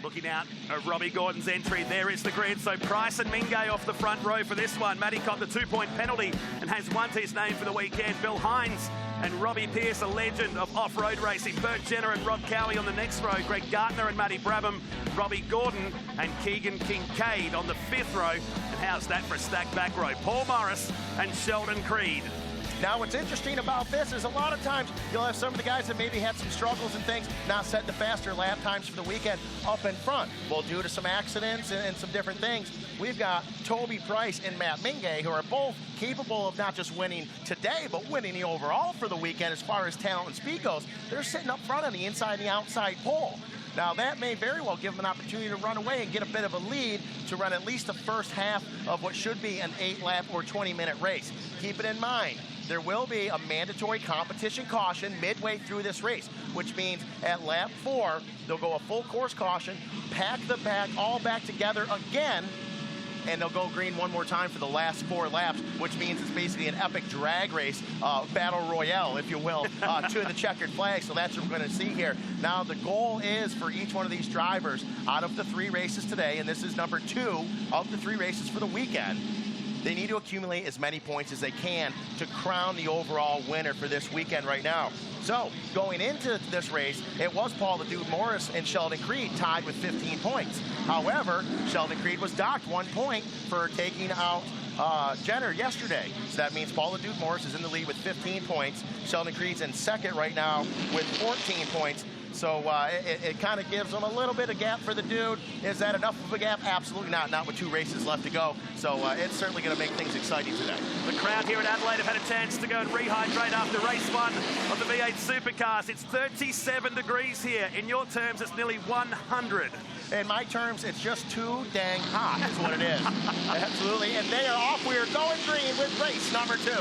Looking out of Robbie Gordon's entry, there is the grid. So Price and Mingay off the front row for this one. Matty copped the 2-point penalty and has one to his name for the weekend. Bill Hines and Robbie Pearce, a legend of off-road racing. Bert Jenner and Rob Cowie on the next row. Greg Gardner and Matty Brabham, Robbie Gordon and Keegan Kincaid on the 5th row. And how's that for a stacked back row? Paul Morris and Sheldon Creed. Now, what's interesting about this is a lot of times you'll have some of the guys that maybe had some struggles and things not set the faster lap times for the weekend up in front. Well, due to some accidents and some different things, we've got Toby Price and Matt Mingay, who are both capable of not just winning today, but winning the overall for the weekend as far as talent and speed goes. They're sitting up front on the inside and the outside pole. Now, that may very well give them an opportunity to run away and get a bit of a lead to run at least the first half of what should be an 8-lap or 20-minute race. Keep it in mind, there will be a mandatory competition caution midway through this race, which means at lap 4, they'll go a full course caution, pack the pack all back together again, and they'll go green one more time for the last 4 laps, which means it's basically an epic drag race, battle royale, if you will, to the checkered flag. So that's what we're going to see here. Now, the goal is for each one of these drivers, out of the 3 races today, and this is number 2 of the 3 races for the weekend, they need to accumulate as many points as they can to crown the overall winner for this weekend right now. So, going into this race, it was Paul the Dude Morris and Sheldon Creed tied with 15 points. However, Sheldon Creed was docked 1 point for taking out Jenner yesterday. So that means Paul the Dude Morris is in the lead with 15 points. Sheldon Creed's in second right now with 14 points. So it kind of gives them a little bit of gap for the dude. Is that enough of a gap? Absolutely not. Not with 2 races left to go. So it's certainly going to make things exciting today. The crowd here at Adelaide have had a chance to go and rehydrate after race 1 of the V8 Supercars. It's 37 degrees here. In your terms, it's nearly 100. In my terms, it's just too dang hot is what it is. Absolutely. And they are off. We are going green with race number 2.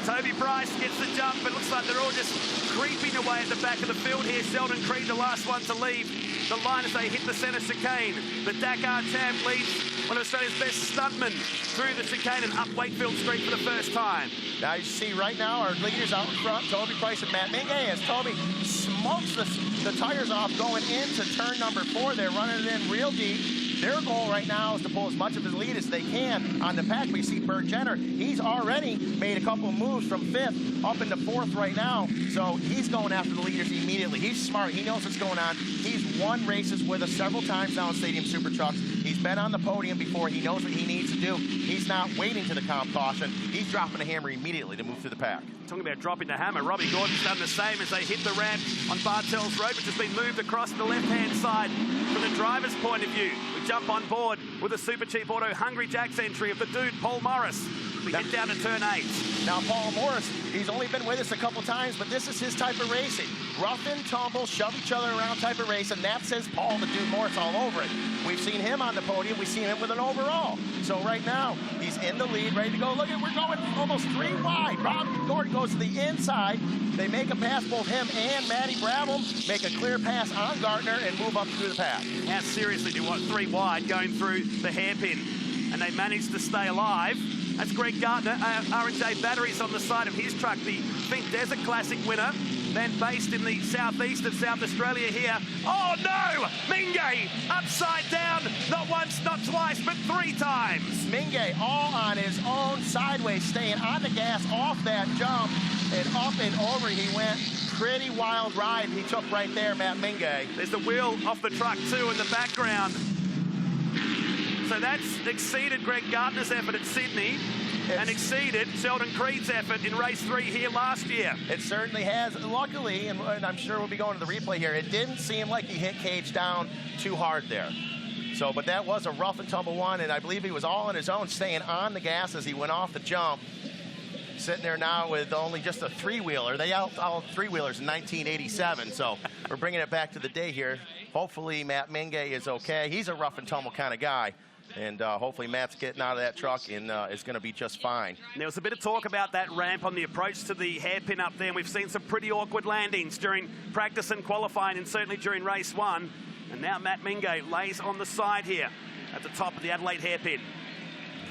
Toby Price gets the jump, but looks like they're all just creeping away at the back of the field here. Sheldon Creed, the last one to leave the line as they hit the centre chicane. The Dakar champ leads one of Australia's best stuntmen through the chicane and up Wakefield Street for the first time. Now you see right now our leaders out in front, Toby Price and Matt Mingay, as Toby smokes the tires off going into turn number 4. They're running it in real deep. Their goal right now is to pull as much of his lead as they can on the pack. We see Bert Jenner. He's already made a couple of moves from 5th up into 4th right now. So he's going after the leaders immediately. He's smart. He knows what's going on. He's won races with us several times now in Stadium Super Trucks. He's been on the podium before. He knows what he needs to do. He's not waiting to the comp caution. He's dropping the hammer immediately to move through the pack. Talking about dropping the hammer, Robbie Gordon's done the same as they hit the ramp on Bartels Road, which has been moved across the left-hand side. From the driver's point of view, we jump on board with the Super Cheap Auto Hungry Jack's entry of the dude, Paul Morris. We get down to turn 8. Now, Paul Morris, he's only been with us a couple times, but this is his type of racing. Rough and tumble, shove each other around type of race, and that says Paul the Dude Morris all over it. We've seen him on the podium. We've seen him with an overall. So right now, he's in the lead, ready to go. Look at, we're going almost 3 wide. Robbie Gordon goes to the inside. They make a pass, both him and Matty Brabham make a clear pass on Gardner and move up through the pack. How seriously do you want 3 wide going through the hairpin? And they managed to stay alive. That's Greg Gardner, R&J Batteries on the side of his truck, the Think Desert Classic winner, then based in the southeast of South Australia here. Oh no! Mingay upside down, not once, not twice, but 3 times. Mingay all on his own, sideways, staying on the gas off that jump, and up and over he went. Pretty wild ride he took right there, Matt Mingay. There's the wheel off the truck too in the background. So that's exceeded Greg Gardner's effort at Sydney and exceeded Sheldon Creed's effort in race 3 here last year. It certainly has. Luckily, and I'm sure we'll be going to the replay here, it didn't seem like he hit Cage down too hard there. So, but that was a rough and tumble one, and I believe he was all on his own, staying on the gas as he went off the jump. Sitting there now with only just a 3-wheeler. They out 3-wheelers in 1987, so we're bringing it back to the day here. Hopefully Matt Mingay is okay. He's a rough and tumble kind of guy. And hopefully Matt's getting out of that truck and is going to be just fine. There was a bit of talk about that ramp on the approach to the hairpin up there. And we've seen some pretty awkward landings during practice and qualifying, and certainly during race 1. And now Matt Mingay lays on the side here at the top of the Adelaide hairpin.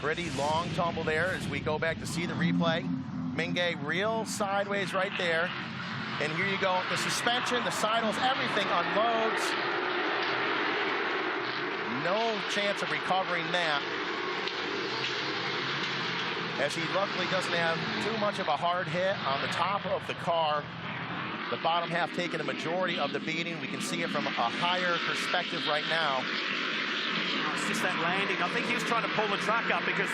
Pretty long tumble there as we go back to see the replay. Mingay real sideways right there. And here you go. The suspension, the sidles, everything unloads. no chance of recovering that, as he luckily doesn't have too much of a hard hit on the top of the car. The bottom half taking a majority of the beating. We can see it from a higher perspective right now. It's just that landing. I think he was trying to pull the truck up because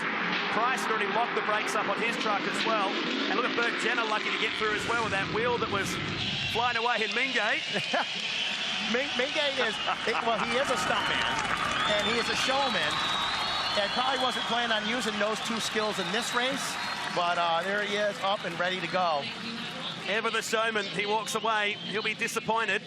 Price had already locked the brakes up on his truck as well. And look at Bert Jenner, lucky to get through as well with that wheel that was flying away in Mingay. Mingay is, well, he is a stuntman, and he is a showman, and probably wasn't planning on using those two skills in this race, but there he is, up and ready to go. Ever the showman, he walks away. He'll be disappointed.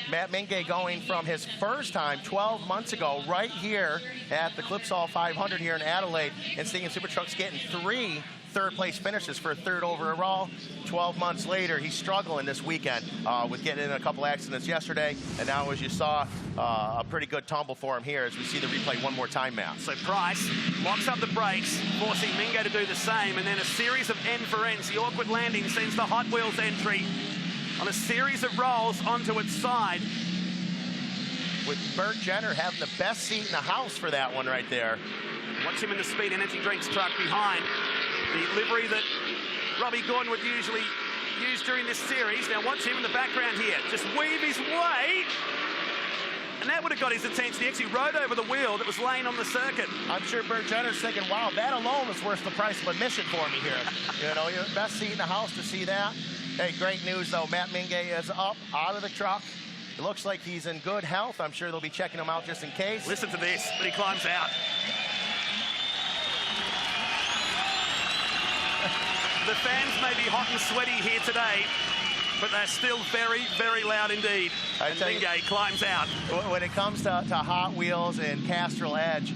Matt Mingay going from his first time 12 months ago right here at the Clipsal 500 here in Adelaide, and Stadium Super Trucks getting 3 third-place finishes for a third overall. 12 months later, he's struggling this weekend with getting in a couple accidents yesterday, and now, as you saw, a pretty good tumble for him here as we see the replay one more time, Matt. So Price locks up the brakes, forcing Mingay to do the same, and then a series of end for ends. The awkward landing sends the Hot Wheels entry on a series of rolls onto its side. With Bert Jenner having the best seat in the house for that one right there. Watch him in the Speed Energy Drinks truck behind. The livery that Robbie Gordon would usually use during this series. Now watch him in the background here. Just weave his way. And that would have got his attention. He actually rode over the wheel that was laying on the circuit. I'm sure Bert Jenner's thinking, wow, that alone is worth the price of admission for me here. You know, your best seat in the house to see that. Hey, great news, though. Matt Mingay is up, out of the truck. It looks like he's in good health. I'm sure they'll be checking him out just in case. Listen to this, but he climbs out. The fans may be hot and sweaty here today, but they're still very, very loud indeed. And Mingay climbs out. When it comes to Hot Wheels and Castrol Edge,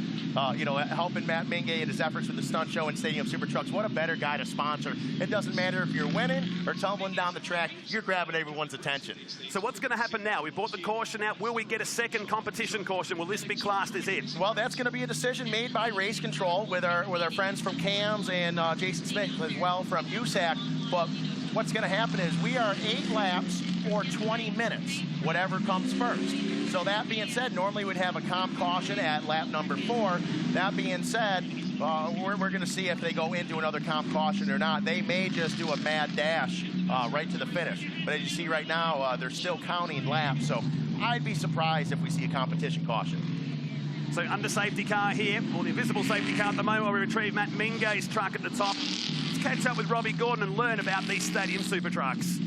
you know, helping Matt Mingay in his efforts with the stunt show and Stadium Super Trucks, what a better guy to sponsor. It doesn't matter if you're winning or tumbling down the track, you're grabbing everyone's attention. So what's going to happen now? We brought the caution out. Will we get a second competition caution? Will this be classed as it? Well, that's going to be a decision made by Race Control with our friends from CAMS and Jason Smith as well from USAC. But what's going to happen is we are 8 laps or 20 minutes, whatever comes first. So that being said, normally we'd have a comp caution at lap number 4. That being said, we're going to see if they go into another comp caution or not. They may just do a mad dash right to the finish. But as you see right now, they're still counting laps. So I'd be surprised if we see a competition caution. So under safety car here, or the invisible safety car at the moment, while we retrieve Matt Mingay's truck at the top. Let's catch up with Robbie Gordon and learn about these Stadium Super Trucks.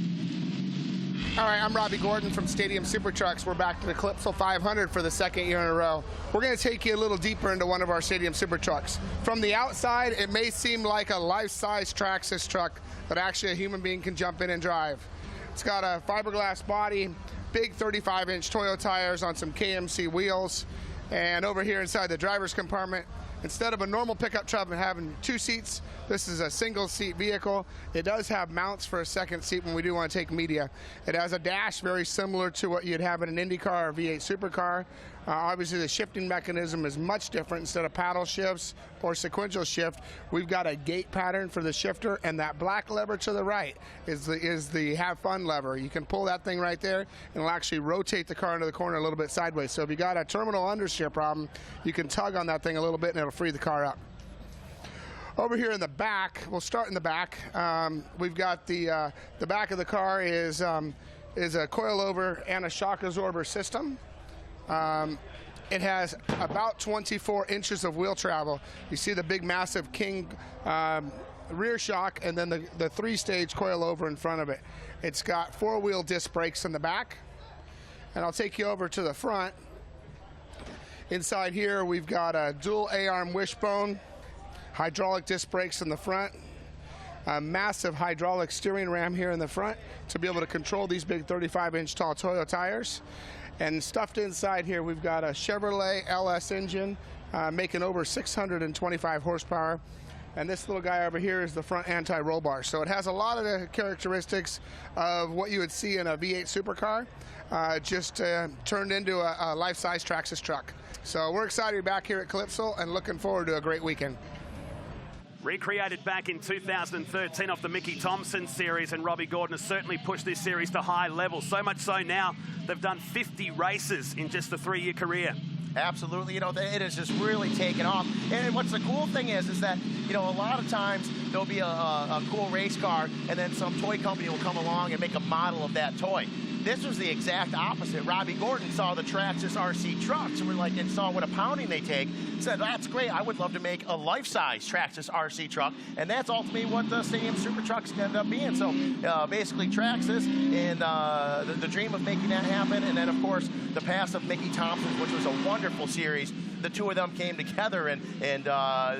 All right, I'm Robbie Gordon from Stadium Super Trucks. We're back to the Clipsal 500 for the 2nd year in a row. We're going to take you a little deeper into one of our Stadium Super Trucks. From the outside, it may seem like a life-size Traxxas truck, but actually a human being can jump in and drive. It's got a fiberglass body, big 35-inch Toyo tires on some KMC wheels, and over here inside the driver's compartment, instead of a normal pickup truck having 2 seats, this is a single-seat vehicle. It does have mounts for a second seat when we do want to take media. It has a dash very similar to what you'd have in an IndyCar or V8 supercar. Obviously, the shifting mechanism is much different. Instead of paddle shifts or sequential shift, we've got a gate pattern for the shifter, and that black lever to the right is the have fun lever. You can pull that thing right there, and it'll actually rotate the car into the corner a little bit sideways. So if you got a terminal understeer problem, you can tug on that thing a little bit, and it'll free the car up. Over here in the back, we'll start in the back. We've got the back of the car is a coilover and a shock absorber system. It has about 24 inches of wheel travel. You see the big, massive King rear shock, and then the 3-stage coilover in front of it. It's got 4-wheel disc brakes in the back. And I'll take you over to the front. Inside here, we've got a dual A-arm wishbone, hydraulic disc brakes in the front, a massive hydraulic steering ram here in the front to be able to control these big 35-inch tall Toyo tires. And stuffed inside here, we've got a Chevrolet LS engine making over 625 horsepower. And this little guy over here is the front anti-roll bar. So it has a lot of the characteristics of what you would see in a V8 supercar, just turned into a life-size Traxxas truck. So we're excited to be back here at Clipsal and looking forward to a great weekend. Recreated back in 2013 off the Mickey Thompson series, and Robbie Gordon has certainly pushed this series to high levels. So much so now, they've done 50 races in just a 3-year career. Absolutely. You know, it has just really taken off. And what's the cool thing is that, you know, a lot of times there'll be a cool race car, and then some toy company will come along and make a model of that toy. This was the exact opposite. Robbie Gordon saw the Traxxas RC trucks and saw what a pounding they take. Said, that's great. I would love to make a life-size Traxxas RC truck, and that's ultimately what the Stadium Super Trucks ended up being. So basically Traxxas and the dream of making that happen, and then of course the pass of Mickey Thompson's, which was a wonderful series. The two of them came together, and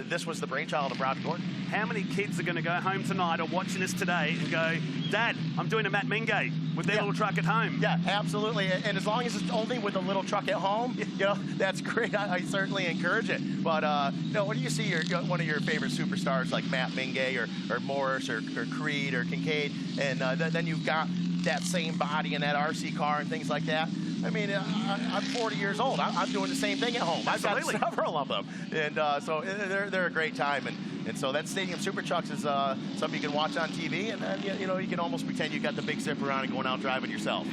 this was the brainchild of Robbie Gordon. How many kids are going to go home tonight or watching this today and go, Dad, I'm doing a Matt Mingay with their little truck at home? Yeah, absolutely. And as long as it's only with a little truck at home, you know, that's great. I certainly encourage it. But, you know, when you see one of your favorite superstars like Matt Mingay or Morris or Creed or Kincaid, and then you've got that same body in that RC car and things like that. I mean, I'm 40 years old. I'm doing the same thing at home. Absolutely. I've got several of them. And so they're a great time. And so that Stadium Super Trucks is something you can watch on TV, and then, you know, you can almost pretend you got the big zipper on and going out driving yourself.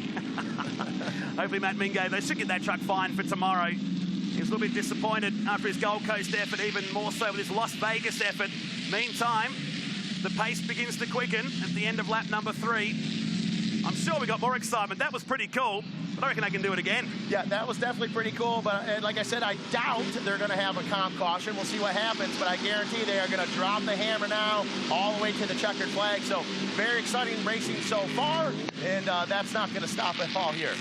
Hopefully Matt Mingay, they should get that truck fine for tomorrow. He was a little bit disappointed after his Gold Coast effort, even more so with his Las Vegas effort. Meantime, the pace begins to quicken at the end of lap number 3. I'm sure we got more excitement. That was pretty cool, but I reckon they can do it again. Yeah, that was definitely pretty cool, but like I said, I doubt they're going to have a comp caution. We'll see what happens, but I guarantee they are going to drop the hammer now all the way to the checkered flag. So very exciting racing so far, and that's not going to stop at all here.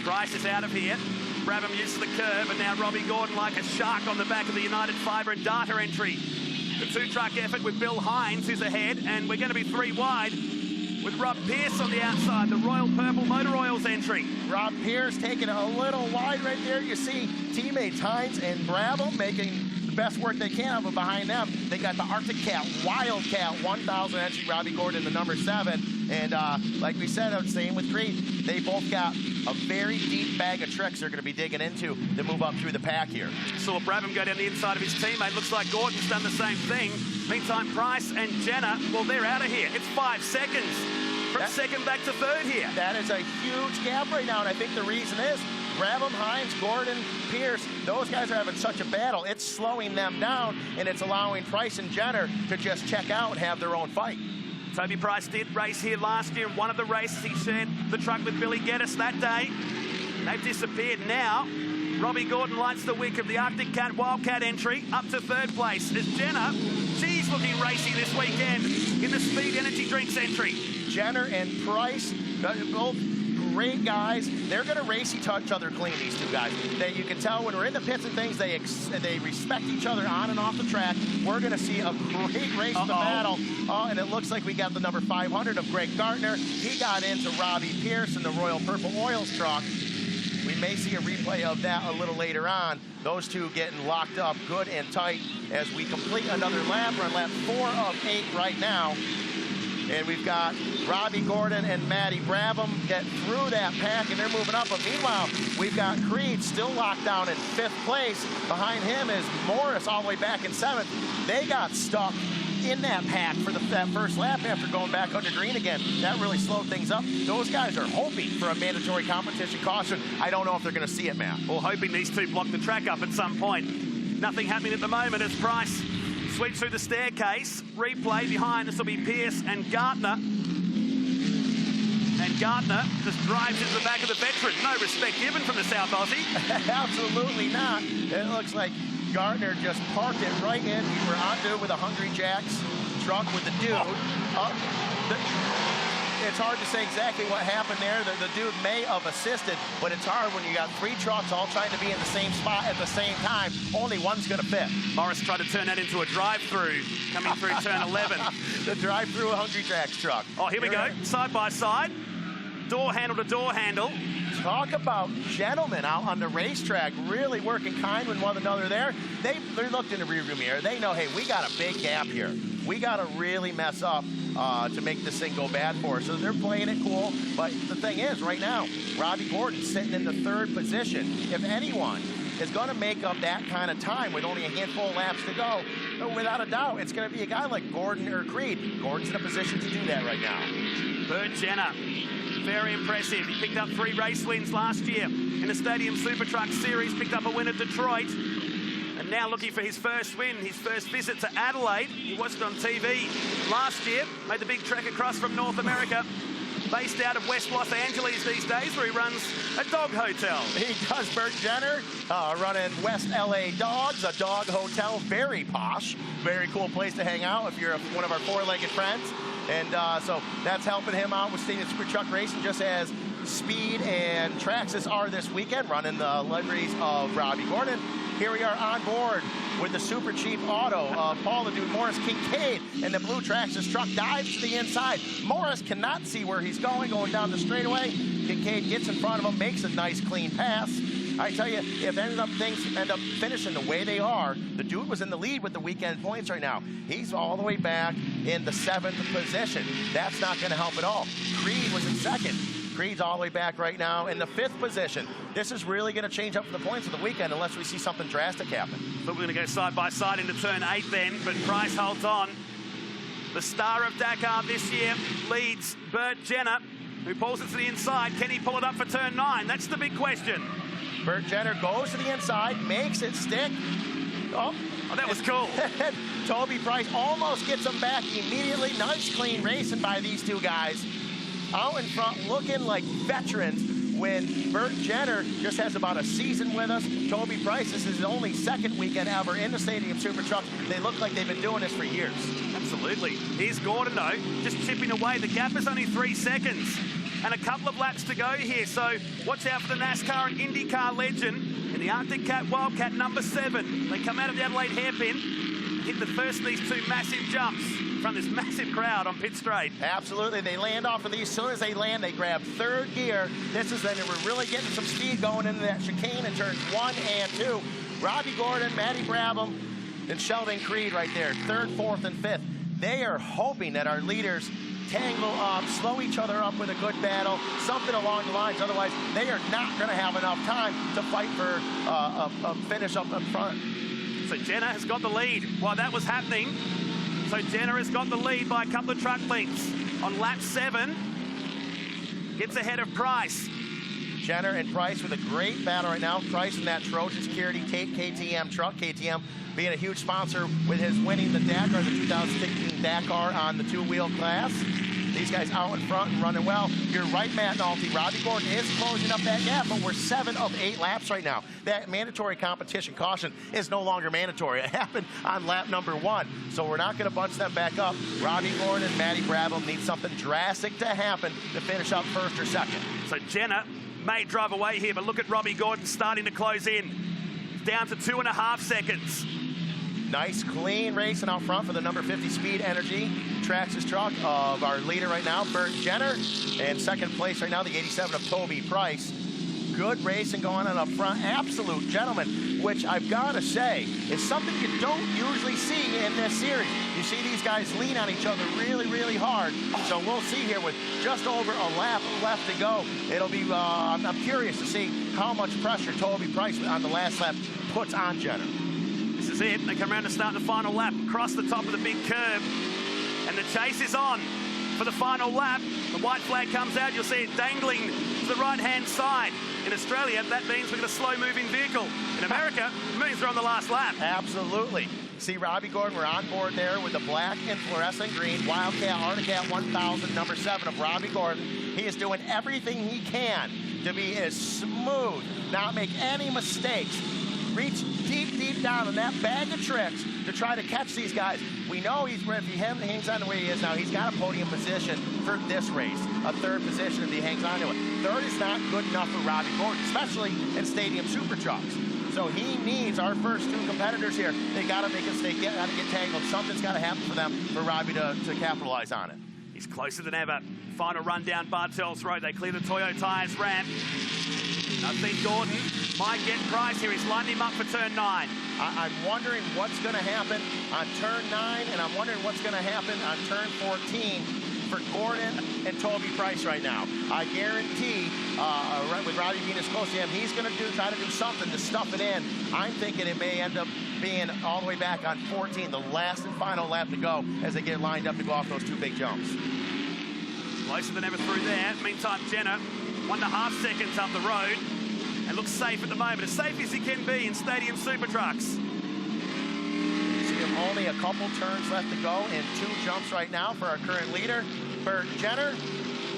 Price is out of here. Brabham used the curve, and now Robbie Gordon like a shark on the back of the United Fibre and Data entry. The two-truck effort with Bill Hines is ahead, and we're going to be 3 wide. With Rob Pierce on the outside, the Royal Purple Motor Oils entry. Rob Pierce taking it a little wide right there. You see teammates Hines and Brabham making the best work they can, but behind them, they got the Arctic Cat, Wildcat, 1,000 entry, Robbie Gordon, the number 7. And like we said, same with Creed, they both got a very deep bag of tricks they're going to be digging into to move up through the pack here. Saw Brabham go down the inside of his teammate. Looks like Gordon's done the same thing. Meantime, Price and Jenner, well, they're out of here. It's 5 seconds from second back to third here. That is a huge gap right now, and I think the reason is Brabham, Hines, Gordon, Pierce, those guys are having such a battle. It's slowing them down, and it's allowing Price and Jenner to just check out and have their own fight. Toby Price did race here last year. In one of the races, he shared the truck with Billy Geddes that day. They've disappeared now. Robbie Gordon lights the wick of the Arctic Cat Wildcat entry up to 3rd place. As Jenner, she's looking racy this weekend in the Speed Energy Drinks entry. Jenner and Price, both great guys. They're going to race each other clean, these two guys. You can tell when we're in the pits and things, they respect each other on and off the track. We're going to see a great race in the battle. And it looks like we got the number 500 of Greg Gartner. He got into Robbie Pierce in the Royal Purple Oils truck. We may see a replay of that a little later on. Those two getting locked up good and tight as we complete another lap. We're on lap 4 of 8 right now. And we've got Robbie Gordon and Matty Brabham get through that pack, and they're moving up. But meanwhile, we've got Creed still locked down in 5th place. Behind him is Morris all the way back in 7th. They got stuck in that pack for that first lap after going back under green again. That really slowed things up. Those guys are hoping for a mandatory competition caution. I don't know if they're going to see it, Matt. Well, hoping these two block the track up at some point. Nothing happening at the moment as Price sweeps through the staircase. Replay behind us will be Pierce and Gartner. And Gartner just drives into the back of the veteran. No respect given from the South Aussie. Absolutely not. It looks like Gartner just parked it right in. We were on to with a Hungry Jack's truck with the dude. It's hard to say exactly what happened there. The dude may have assisted, but it's hard when you got 3 trucks all trying to be in the same spot at the same time. Only one's going to fit. Morris tried to turn that into a drive-through coming through turn 11. The drive-through Hungry Jack's truck. Oh, here we go. Side by side. Door handle to door handle. Talk about gentlemen out on the racetrack, really working kind with one another there. They're looked in the rearview mirror. They know, hey, we got a big gap here. We got to really mess up to make this thing go bad for us. So they're playing it cool. But the thing is, right now, Robbie Gordon sitting in the 3rd position. If anyone is going to make up that kind of time with only a handful of laps to go, without a doubt, it's going to be a guy like Gordon or Creed. Gordon's in a position to do that right now. Bert Jenner, very impressive. He picked up 3 race wins last year in the Stadium Super Truck Series, picked up a win at Detroit, and now looking for his first win, his first visit to Adelaide. He watched it on TV last year, made the big trek across from North America, based out of West Los Angeles these days, where he runs a dog hotel. He does, Bert Jenner, running West LA Dogs, a dog hotel, very posh, very cool place to hang out if you're one of our 4-legged friends. And so that's helping him out with Stadium Super Truck Racing, just as Speed and Traxxas are this weekend, running the liveries of Robbie Gordon. Here we are on board with the super cheap auto of Paul the Dude Morris. Kincaid and the blue Traxxas truck dives to the inside. Morris cannot see where he's going down the straightaway. Kincaid gets in front of him, makes a nice clean pass. I tell you, if things end up finishing the way they are, the dude was in the lead with the weekend points right now. He's all the way back in the 7th position. That's not going to help at all. Creed was in 2nd. Creed's all the way back right now in the 5th position. This is really going to change up for the points of the weekend unless we see something drastic happen. But we're going to go side by side into turn 8 then, but Price holds on. The star of Dakar this year leads Bert Jenner, who pulls it to the inside. Can he pull it up for turn 9? That's the big question. Bert Jenner goes to the inside, makes it stick. Oh, that was cool. Toby Price almost gets him back immediately. Nice, clean racing by these two guys. Out in front, looking like veterans, when Bert Jenner just has about a season with us. Toby Price, this is his only 2nd weekend ever in the Stadium Super Truck. They look like they've been doing this for years. Absolutely. Here's Gordon, though, just chipping away. The gap is only 3 seconds. And a couple of laps to go here, so watch out for the NASCAR and IndyCar legend in the Arctic Cat Wildcat number 7. They come out of the Adelaide hairpin, hit the first of these 2 massive jumps from this massive crowd on pit straight. Absolutely, they land off of these. As soon as they land, they grab 3rd gear. This is when we're really getting some speed going into that chicane in turns 1 and 2. Robbie Gordon, Matty Brabham, and Sheldon Creed right there, 3rd, 4th, and 5th. They are hoping that our leaders tangle up, slow each other up with a good battle, something along the lines. Otherwise, they are not going to have enough time to fight for a finish up in front. So Jenner has got the lead while that was happening. So Jenner has got the lead by a couple of truck lengths. On lap 7, gets ahead of Price. Jenner and Price with a great battle right now. Price in that Trojan Security KTM truck. KTM being a huge sponsor with his winning the Dakar, the 2016 Dakar on the 2-wheel class. These guys out in front and running well. You're right, Matt Nolte. Robbie Gordon is closing up that gap, but we're 7 of 8 laps right now. That mandatory competition caution is no longer mandatory. It happened on lap number 1, so we're not going to bunch them back up. Robbie Gordon and Matty Brabham need something drastic to happen to finish up 1st or 2nd. So Jenner may drive away here, but look at Robbie Gordon starting to close in. Down to 2.5 seconds. Nice, clean racing out front for the number 50 Speed Energy Traxxas truck of our leader right now, Bert Jenner. And 2nd place right now, the 87 of Toby Price. Good racing going on up front. Absolute gentlemen, which I've got to say is something you don't usually see in this series. You see these guys lean on each other really, really hard. So we'll see here with just over a lap left to go. It'll be, I'm curious to see how much pressure Toby Price on the last lap puts on Jenner. This is it. They come around to start the final lap, across the top of the big curve, and the chase is on for the final lap. The white flag comes out. You'll see it dangling to the right-hand side. In Australia, that means we've got a slow-moving vehicle. In America, it means we're on the last lap. Absolutely. See Robbie Gordon, we're on board there with the black and fluorescent green Wildcat Arctic 1000, number 7 of Robbie Gordon. He is doing everything he can to be as smooth, not make any mistakes. Reach deep, deep down in that bag of tricks to try to catch these guys. We know if he hangs on the way he is now, he's got a podium position for this race, a 3rd position if he hangs on to it. 3rd is not good enough for Robbie Gordon, especially in Stadium Super Trucks. So he needs our first 2 competitors here. They got to make us, they got to get tangled. Something's got to happen for them, for Robbie to capitalize on it. He's closer than ever. Final run down Bartels Road. They clear the Toyo Tires ramp. I think Gordon might get Price here. He's lined him up for turn 9. I'm wondering what's going to happen on turn 9, and I'm wondering what's going to happen on turn 14 for Gordon and Toby Price right now. I guarantee, with Robbie being as close to him, he's going to try to do something to stuff it in. I'm thinking it may end up being all the way back on 14, the last and final lap to go as they get lined up to go off those 2 big jumps. Closer than ever through there. Meantime, Jenner, 1.5 seconds up the road and looks safe at the moment, as safe as he can be in Stadium Super Trucks. See him only a couple turns left to go and 2 jumps right now for our current leader, Bert Jenner.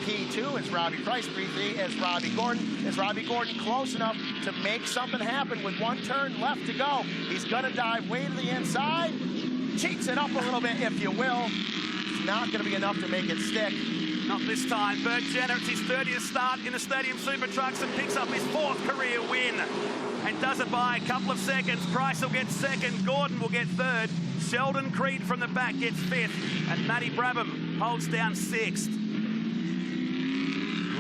P2 is Robbie Price, P3 is Robbie Gordon. Is Robbie Gordon close enough to make something happen with 1 turn left to go? He's gonna dive way to the inside, cheats it up a little bit, if you will. It's not gonna be enough to make it stick. Not this time. Bert Jenner, it's his 30th start in the Stadium Super Trucks and picks up his 4th career win. And does it by a couple of seconds. Price will get 2nd, Gordon will get 3rd. Sheldon Creed from the back gets 5th. And Matty Brabham holds down 6th.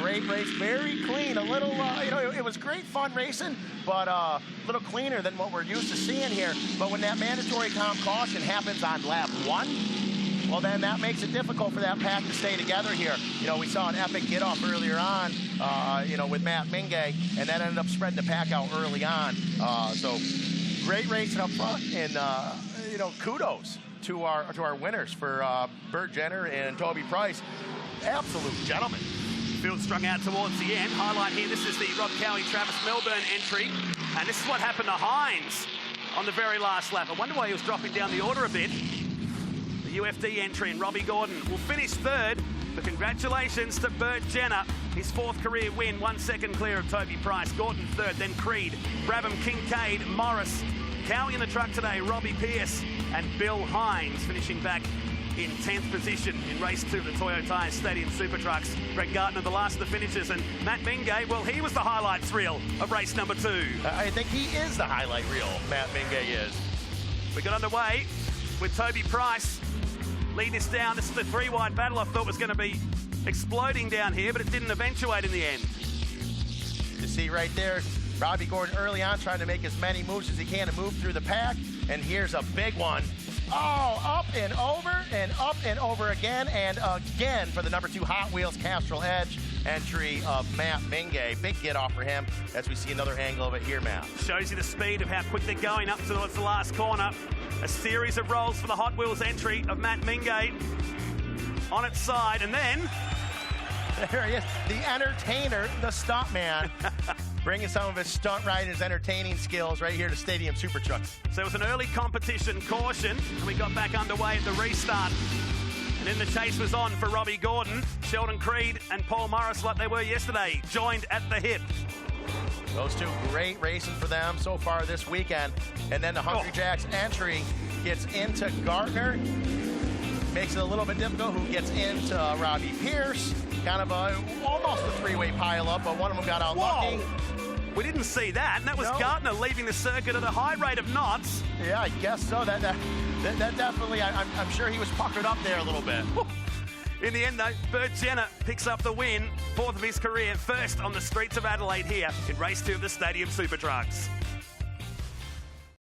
Great race, very clean. A little, it was great fun racing, but a little cleaner than what we're used to seeing here. But when that mandatory comp caution happens on lap 1, well, then that makes it difficult for that pack to stay together here. We saw an epic get-off earlier on, with Matt Mingay, and that ended up spreading the pack out early on. So great racing up front, and, kudos to our winners for Bert Jenner and Toby Price. Absolute gentlemen. Field strung out towards the end. Highlight here, this is the Rob Cowie, Travis Melbourne entry. And this is what happened to Hines on the very last lap. I wonder why he was dropping down the order a bit. The UFD entry, and Robbie Gordon will finish 3rd. But congratulations to Bert Jenner. His 4th career win, 1 second clear of Toby Price. Gordon 3rd, then Creed, Brabham, Kincaid, Morris. Cowie in the truck today, Robbie Pearce and Bill Hines finishing back in 10th position in race 2 of the Toyo Tyres Stadium Super Trucks. Brett Gardner, the last of the finishers, and Matt Mingay, well, he was the highlights reel of race number 2. I think he is the highlight reel, Matt Mingay is. We got underway with Toby Price leading us down. This is the 3-wide battle I thought was going to be exploding down here, but it didn't eventuate in the end. You see right there, Robbie Gordon early on trying to make as many moves as he can to move through the pack, and here's a big one. Oh, up and over again, and again for the number 2 Hot Wheels Castrol Edge entry of Matt Mingay. Big get off for him as we see another angle of it here, Matt. Shows you the speed of how quick they're going up towards the last corner. A series of rolls for the Hot Wheels entry of Matt Mingay on its side, and then there he is, the entertainer, the stunt man. Bringing some of his stunt riders' entertaining skills right here to Stadium Super Trucks. So it was an early competition caution, and we got back underway at the restart. And then the chase was on for Robbie Gordon. Sheldon Creed and Paul Morris, like they were yesterday, joined at the hip. Those 2 great racing for them so far this weekend. And then the Hungry Jacks entry gets into Gardner. Makes it a little bit difficult. Who gets into Robbie Pearce? Kind of almost a 3-way pile-up, but one of them got out lucky. We didn't see that, and that was Gardner leaving the circuit at a high rate of knots. Yeah, I guess so. That definitely, I'm sure he was puckered up there a little bit. In the end, though, Bert Jenner picks up the win, 4th of his career, 1st on the streets of Adelaide here in race 2 of the Stadium Super Trucks.